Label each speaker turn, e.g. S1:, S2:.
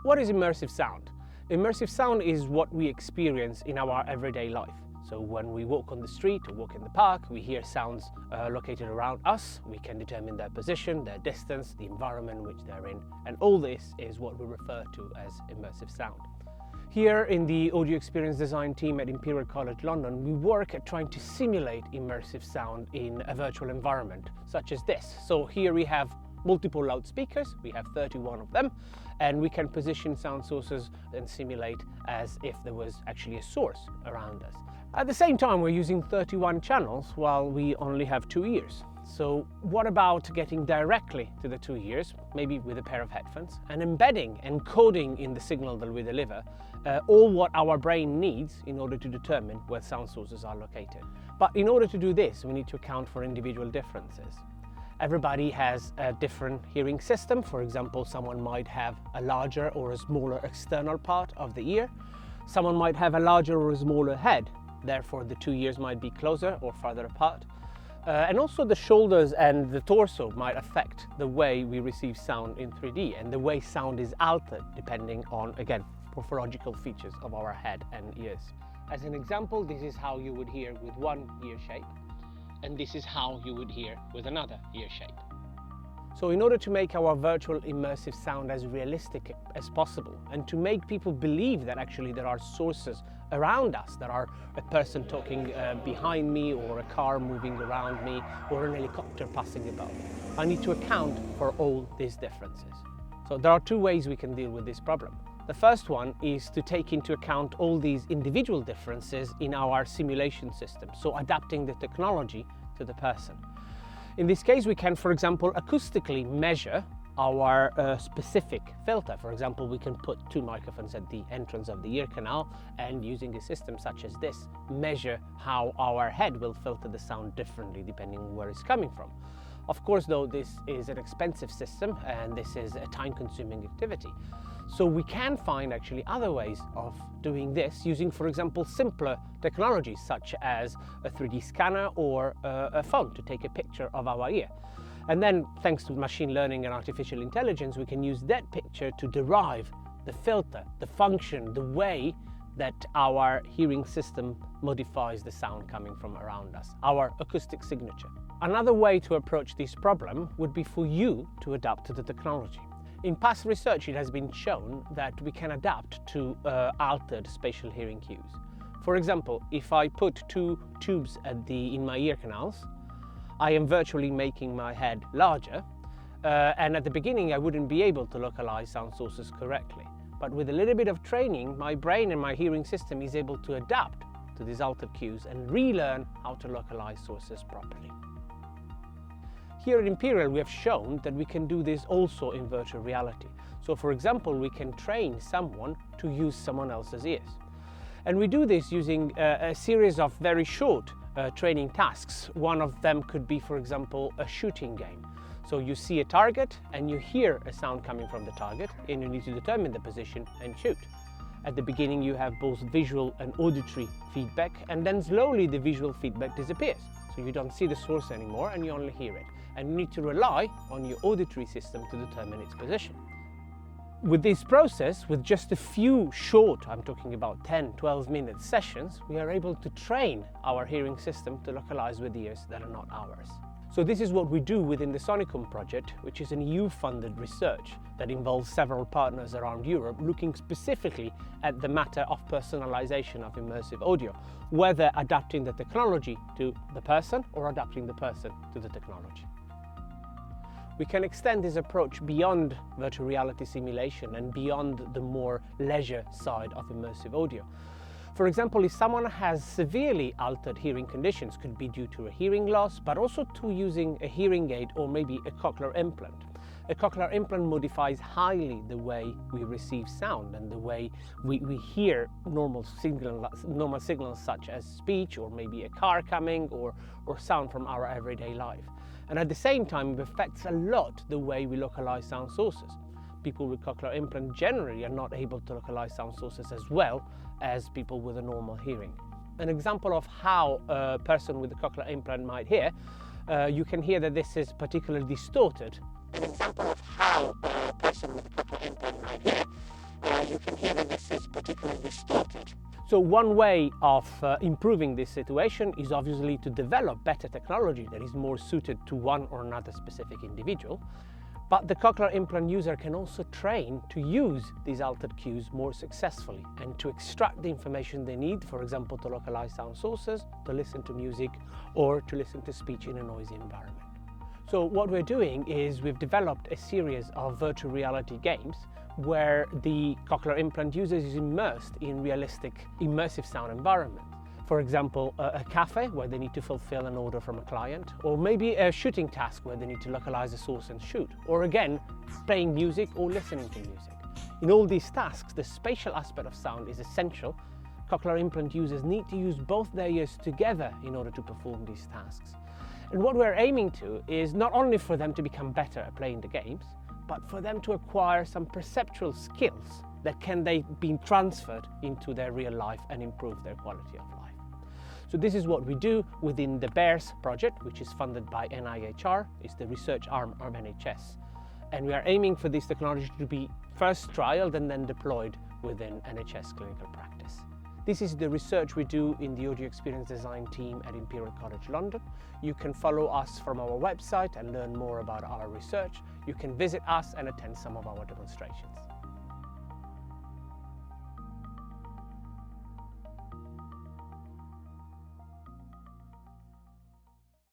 S1: What is immersive sound? Immersive sound is what we experience in our everyday life. So when we walk on the street or walk in the park, we hear sounds located around us. We can determine their position, their distance, the environment in which they're in. And all this is what we refer to as immersive sound. Here in the audio experience design team at Imperial College London, we work at trying to simulate immersive sound in a virtual environment, such as this. So here we have multiple loudspeakers, we have 31 of them, and we can position sound sources and simulate as if there was actually a source around us. At the same time, we're using 31 channels while we only have 2 ears. So what about getting directly to the 2 ears, maybe with a pair of headphones, and embedding and coding in the signal that we deliver all what our brain needs in order to determine where sound sources are located. But in order to do this, we need to account for individual differences. Everybody has a different hearing system. For example, someone might have a larger or a smaller external part of the ear. Someone might have a larger or a smaller head. Therefore, the 2 ears might be closer or farther apart. And also the shoulders and the torso might affect the way we receive sound in 3D and the way sound is altered depending on, again, morphological features of our head and ears. As an example, this is how you would hear with one ear shape, and this is how you would hear with another ear shape. So in order to make our virtual immersive sound as realistic as possible and to make people believe that actually there are sources around us, there are a person talking behind me or a car moving around me or an helicopter passing above, I need to account for all these differences. So there are 2 ways we can deal with this problem. The first one is to take into account all these individual differences in our simulation system, so adapting the technology to the person. In this case, we can, for example, acoustically measure our specific filter. For example, we can put 2 microphones at the entrance of the ear canal and using a system such as this, measure how our head will filter the sound differently depending on where it's coming from. Of course, though, this is an expensive system and this is a time-consuming activity. So we can find actually other ways of doing this using, for example, simpler technologies such as a 3D scanner or a phone to take a picture of our ear. And then, thanks to machine learning and artificial intelligence, we can use that picture to derive the filter, the function, the way that our hearing system modifies the sound coming from around us, our acoustic signature. Another way to approach this problem would be for you to adapt to the technology. In past research, it has been shown that we can adapt to altered spatial hearing cues. For example, if I put 2 tubes in my ear canals, I am virtually making my head larger, and at the beginning I wouldn't be able to localize sound sources correctly. But with a little bit of training, my brain and my hearing system is able to adapt to these altered cues and relearn how to localize sources properly. Here at Imperial, we have shown that we can do this also in virtual reality. So for example, we can train someone to use someone else's ears. And we do this using a series of very short training tasks. One of them could be, for example, a shooting game. So you see a target and you hear a sound coming from the target and you need to determine the position and shoot. At the beginning, you have both visual and auditory feedback, and then slowly the visual feedback disappears. So you don't see the source anymore and you only hear it. And you need to rely on your auditory system to determine its position. With this process, with just a few short, I'm talking about 10, 12-minute sessions, we are able to train our hearing system to localize with ears that are not ours. So this is what we do within the Sonicum project, which is an EU-funded research that involves several partners around Europe looking specifically at the matter of personalization of immersive audio, whether adapting the technology to the person or adapting the person to the technology. We can extend this approach beyond virtual reality simulation and beyond the more leisure side of immersive audio. For example, if someone has severely altered hearing conditions, could be due to a hearing loss, but also to using a hearing aid or maybe a cochlear implant. A cochlear implant modifies highly the way we receive sound and the way we hear normal signals such as speech or maybe a car coming or sound from our everyday life. And at the same time, it affects a lot the way we localize sound sources. People with cochlear implant generally are not able to localize sound sources as well as people with a normal hearing. An example of how a person with a cochlear implant might hear, you can hear that this is particularly distorted. An example of how a person with a cochlear implant might hear,
S2: you can hear that this is particularly distorted.
S1: So one way of improving this situation is obviously to develop better technology that is more suited to one or another specific individual. But the cochlear implant user can also train to use these altered cues more successfully and to extract the information they need, for example, to localize sound sources, to listen to music, or to listen to speech in a noisy environment. So what we're doing is we've developed a series of virtual reality games where the cochlear implant user is immersed in realistic, immersive sound environments. For example, a cafe where they need to fulfill an order from a client, or maybe a shooting task where they need to localize a source and shoot, or again, playing music or listening to music. In all these tasks, the spatial aspect of sound is essential. Cochlear implant users need to use both their ears together in order to perform these tasks. And what we're aiming to is not only for them to become better at playing the games, but for them to acquire some perceptual skills that can be transferred into their real life and improve their quality of life. So this is what we do within the BEARS project, which is funded by NIHR, it's the research arm of NHS. And we are aiming for this technology to be first trialed and then deployed within NHS clinical practice. This is the research we do in the audio experience design team at Imperial College London. You can follow us from our website and learn more about our research. You can visit us and attend some of our demonstrations.